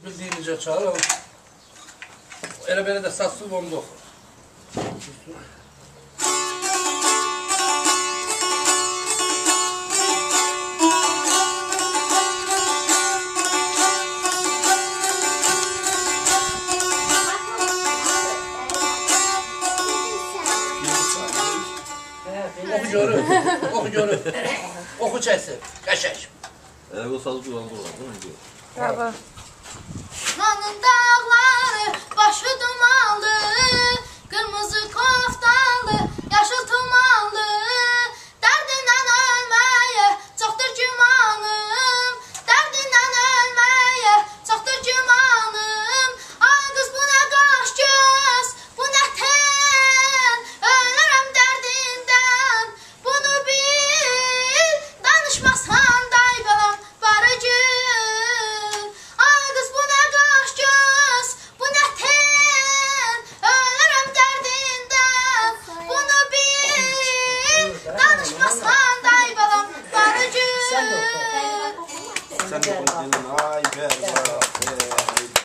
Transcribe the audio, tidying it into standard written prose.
Bildiğince çağır. Ele beni de satsız onu da okur. Oku görür, oku görür. Oku çeksin, kaşış. O sazı kullandı olan, değil mi? Bravo. Manın dağları başı dumanlı, kırmızı koftalı, yaşıl tumanlı. Derdinden ölmeye çoktur gümanım, derdinden ölmeye çoktur gümanım. Ay kız bu ne kaş göz, bu ne ten, ölürüm derdinden. Bunu bil, danışmasan day balam barıcı. Ay kız bu ne kaş göz, bu ne ten, ölürüm derdinden. Bunu bil, danışmasan day balam barıcı. Sen de konuşuyorsun. Ay be.